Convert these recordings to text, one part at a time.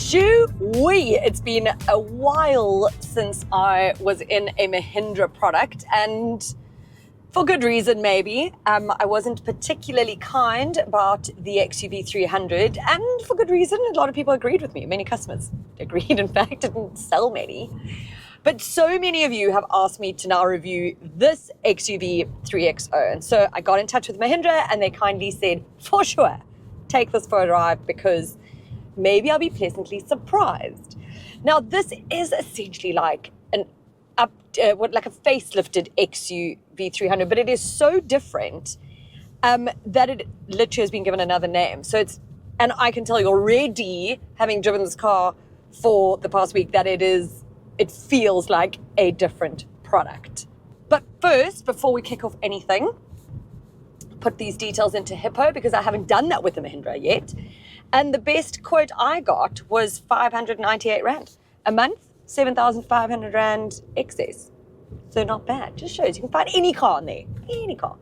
Shoo-wee! It's been a while since I was in a Mahindra product, and for good reason maybe. I wasn't particularly kind about the XUV 300, and for good reason. A lot of people agreed with me. Many customers agreed, in fact, didn't sell many. But so many of you have asked me to now review this XUV 3XO. And so I got in touch with Mahindra and they kindly said, for sure, take this for a drive because maybe I'll be pleasantly surprised. Now, this is essentially like like a facelifted XUV 300, but it is so different that it literally has been given another name. And I can tell you already, having driven this car for the past week, that it feels like a different product. But first, before we kick off anything, put these details into Hippo because I haven't done that with the Mahindra yet. And the best quote I got was 598 Rand a month, 7,500 Rand excess. So not bad. Just shows you can find any car in there, any car.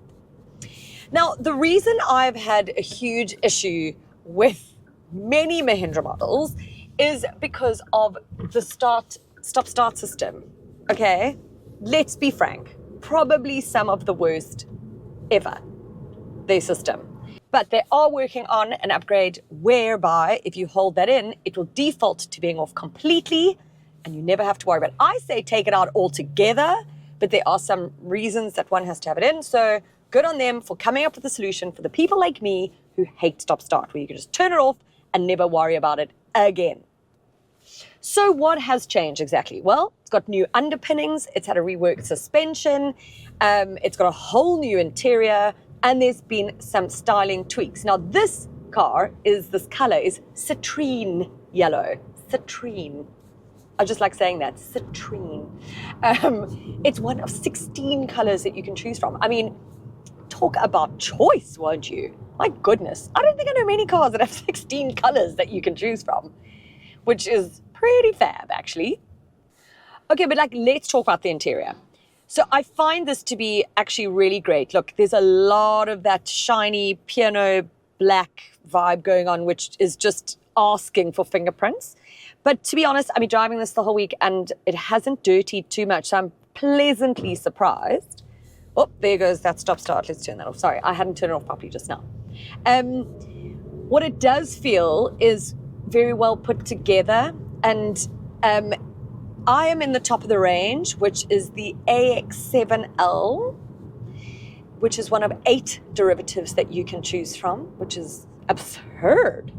Now, the reason I've had a huge issue with many Mahindra models is because of the stop-start system. Okay, let's be frank, probably some of the worst ever, their system. But they are working on an upgrade whereby if you hold that in, it will default to being off completely and you never have to worry about it. I say take it out altogether, but there are some reasons that one has to have it in. So good on them for coming up with a solution for the people like me who hate stop-start, where you can just turn it off and never worry about it again. So what has changed exactly? Well, it's got new underpinnings, it's had a reworked suspension, it's got a whole new interior, and there's been some styling tweaks. Now this color is citrine yellow. Citrine. I just like saying that, citrine. It's one of 16 colors that you can choose from. I mean, talk about choice, won't you? My goodness, I don't think I know many cars that have 16 colors that you can choose from, which is pretty fab, actually. Okay, but let's talk about the interior. So I find this to be actually really great. Look, there's a lot of that shiny piano black vibe going on, which is just asking for fingerprints. But to be honest, I've been driving this the whole week and it hasn't dirtied too much. So I'm pleasantly surprised. Oh, there goes that stop-start. Let's turn that off. Sorry, I hadn't turned it off properly just now. What it does feel is very well put together. And I am in the top of the range, which is the AX7L, which is one of 8 derivatives that you can choose from, which is absurd.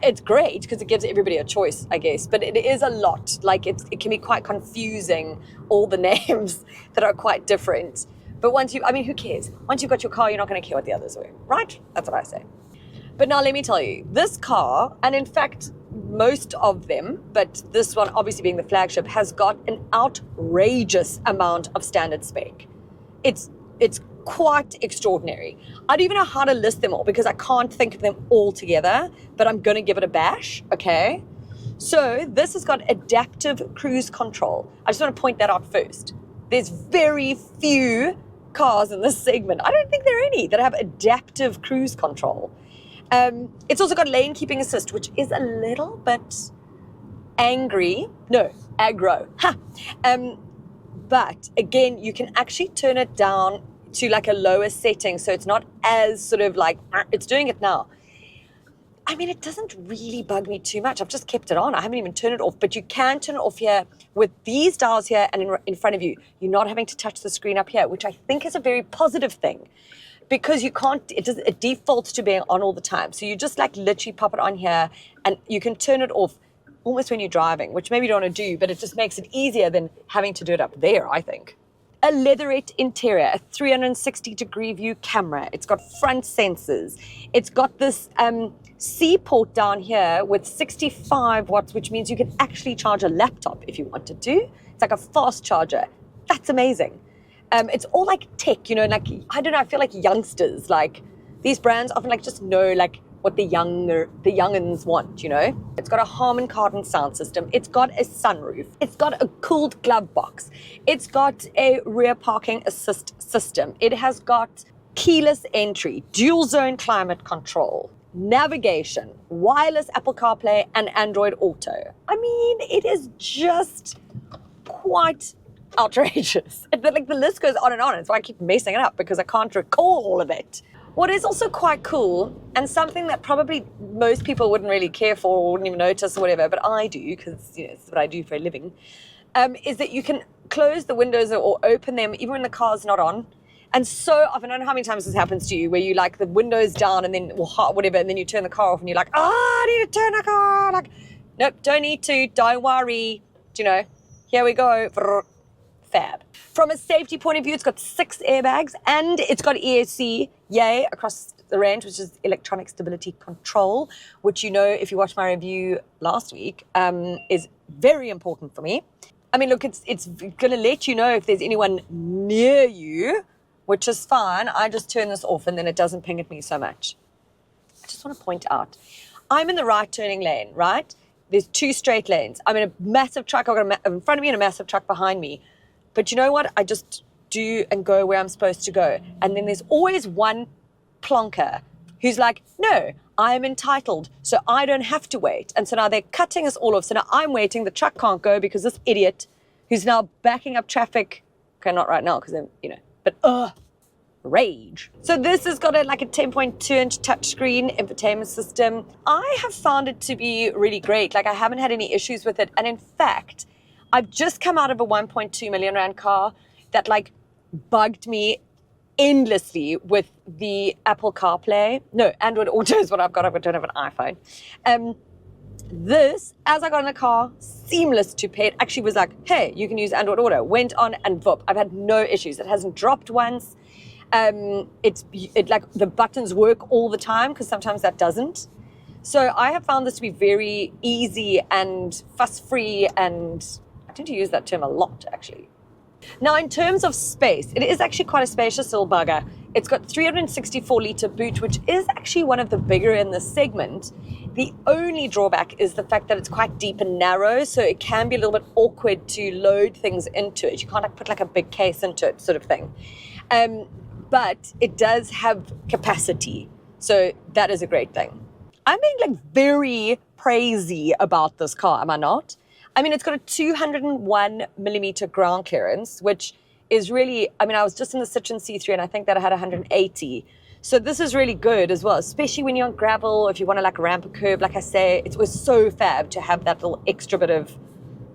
It's great because it gives everybody a choice, I guess, but it is a lot. It can be quite confusing, all the names that are quite different. But who cares? Once you've got your car, you're not going to care what the others are, right? That's what I say. But now let me tell you, this car, and in fact, most of them, but this one obviously being the flagship, has got an outrageous amount of standard spec. It's quite extraordinary. I don't even know how to list them all because I can't think of them all together, but I'm going to give it a bash, okay? So this has got adaptive cruise control. I just want to point that out first. There's very few cars in this segment. I don't think there are any that have adaptive cruise control. It's also got lane keeping assist, which is a little bit aggro. But again, you can actually turn it down to a lower setting, so it's not as it's doing it now. I mean, it doesn't really bug me too much. I've just kept it on. I haven't even turned it off, but you can turn it off here with these dials here and in front of you. You're not having to touch the screen up here, which I think is a very positive thing. Because it defaults to being on all the time. So you just literally pop it on here and you can turn it off almost when you're driving, which maybe you don't want to do, but it just makes it easier than having to do it up there, I think. A leatherette interior, a 360-degree view camera. It's got front sensors. It's got this C port down here with 65 watts, which means you can actually charge a laptop if you wanted to. It's like a fast charger. That's amazing. It's all tech, I don't know, I feel like youngsters, these brands often just know what the youngins want, It's got a Harman Kardon sound system. It's got a sunroof. It's got a cooled glove box. It's got a rear parking assist system. It has got keyless entry, dual zone climate control, navigation, wireless Apple CarPlay, and Android Auto. I mean, it is just quite outrageous. Like, the list goes on and on. It's why I keep messing it up, because I can't recall all of it. What is also quite cool, and something that probably most people wouldn't really care for or wouldn't even notice or whatever, but I do, because it's what I do for a living, is that you can close the windows or open them even when the car's not on. And so often, I don't know how many times this happens to you, where you like the windows down and then, or hot, whatever, and then you turn the car off and you're like, I need to turn the car. Like, nope, don't need to, don't worry. Do you know? Here we go. Fab. From a safety point of view, it's got 6 airbags and it's got ESC, yay, across the range, which is electronic stability control, which, you know, if you watched my review last week, is very important for me. I mean, look, it's going to let you know if there's anyone near you, which is fine. I just turn this off and then it doesn't ping at me so much. I just want to point out, I'm in the right turning lane, right? There's 2 straight lanes. I'm in a massive truck. I've got in front of me and a massive truck behind me. But you know what? I just do and go where I'm supposed to go. And then there's always one plonker who's like, no, I am entitled, so I don't have to wait. And so now they're cutting us all off. So now I'm waiting. The truck can't go because this idiot who's now backing up traffic, okay, not right now because, you know, but rage. So this has got like a 10.2-inch touchscreen infotainment system. I have found it to be really great. Like, I haven't had any issues with it. And in fact, I've just come out of a 1.2 million rand car that like bugged me endlessly with the Apple CarPlay. No, Android Auto is what I've got. I don't have an iPhone. This, as I got in the car, seamless to pay. It actually was like, hey, you can use Android Auto. Went on and whoop. I've had no issues. It hasn't dropped once. It like the buttons work all the time, because sometimes that doesn't. So I have found this to be very easy and fuss-free, and I tend to use that term a lot, actually. Now, in terms of space, it is actually quite a spacious little bugger. It's got 364-litre boot, which is actually one of the bigger in the segment. The only drawback is the fact that it's quite deep and narrow, so it can be a little bit awkward to load things into it. You can't like put like a big case into it, sort of thing. But it does have capacity, so that is a great thing. I'm being like very praisey about this car, am I not? I mean, it's got a 201 millimeter ground clearance, which is really, I mean, I was just in the Citroen C3 and I think that I had 180. So this is really good as well, especially when you're on gravel, if you want to like ramp a curb. Like I say, it was so fab to have that little extra bit of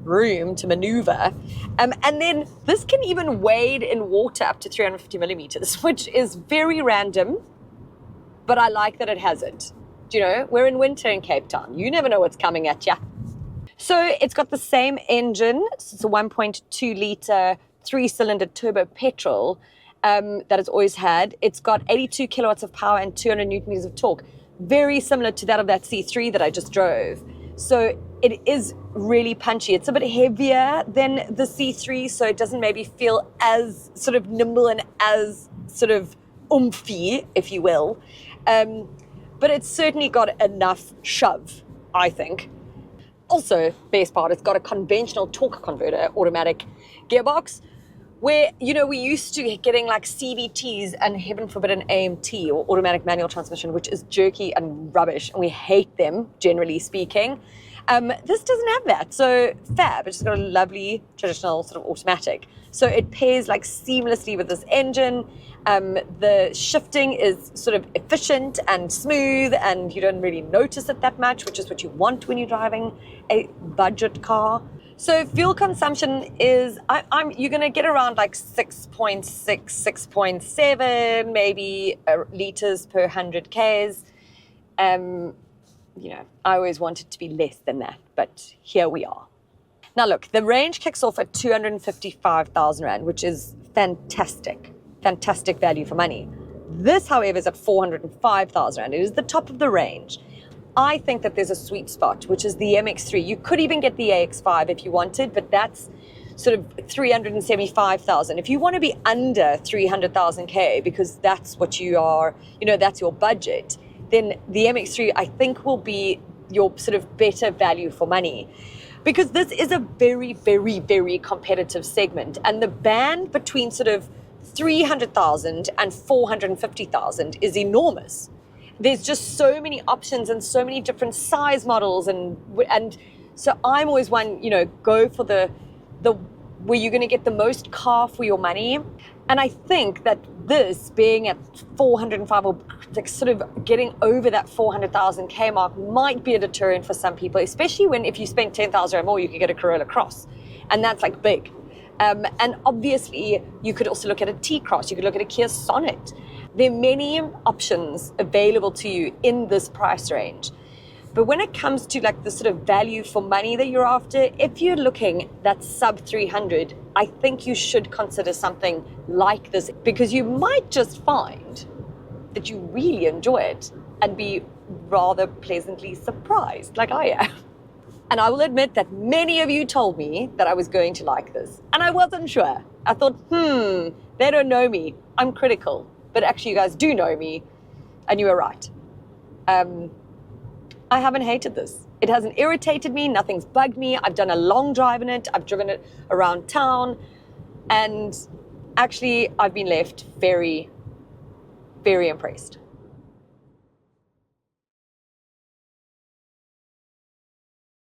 room to maneuver. And then this can even wade in water up to 350 millimeters, which is very random, but I like that it has it. Do you know, we're in winter in Cape Town. You never know what's coming at you. So it's got the same engine. So it's a 1.2 litre, 3-cylinder turbo petrol that it's always had. It's got 82 kilowatts of power and 200 newton meters of torque. Very similar to that of that C3 that I just drove. So it is really punchy. It's a bit heavier than the C3, so it doesn't maybe feel as sort of nimble and as sort of oomphy, if you will. But it's certainly got enough shove, I think. Also, best part, it's got a conventional torque converter automatic gearbox, where, you know, we used to getting like CVTs and heaven forbid an AMT or automatic manual transmission, which is jerky and rubbish, and we hate them, generally speaking. This doesn't have that, so fab. It's just got a lovely traditional sort of automatic. So it pairs like seamlessly with this engine. The shifting is sort of efficient and smooth, and you don't really notice it that much, which is what you want when you're driving a budget car. So fuel consumption is, you're going to get around like 6.6, 6.7, maybe liters per 100 Ks. You know, I always wanted to be less than that, but here we are. Now look, the range kicks off at 255,000 Rand, which is fantastic value for money. This, however, is at 405,000 Rand. It is the top of the range. I think that there's a sweet spot, which is the MX-3. You could even get the AX5 if you wanted, but that's sort of 375,000. If you want to be under 300,000 K, because that's what you are, you know, that's your budget, then the MX-3, I think, will be your sort of better value for money. Because this is a very, very, very competitive segment. And the band between sort of 300,000 and 450,000 is enormous. there's just so many options and so many different size models, and so I'm always one, go for the where you're going to get the most car for your money. And I think that this being at 405 or like sort of getting over that 400,000 K mark might be a deterrent for some people, especially if you spend 10,000 or more, you could get a Corolla Cross, and that's like big. And obviously you could also look at a T-Cross, you could look at a Kia Sonnet. There are many options available to you in this price range. But when it comes to like the sort of value for money that you're after, if you're looking that sub 300, I think you should consider something like this, because you might just find that you really enjoy it and be rather pleasantly surprised, like I am. And I will admit that many of you told me that I was going to like this, and I wasn't sure. I thought, they don't know me. I'm critical. But actually you guys do know me, and you were right. I haven't hated this. It hasn't irritated me. Nothing's bugged me. I've done a long drive in it. I've driven it around town. And actually, I've been left very, very impressed.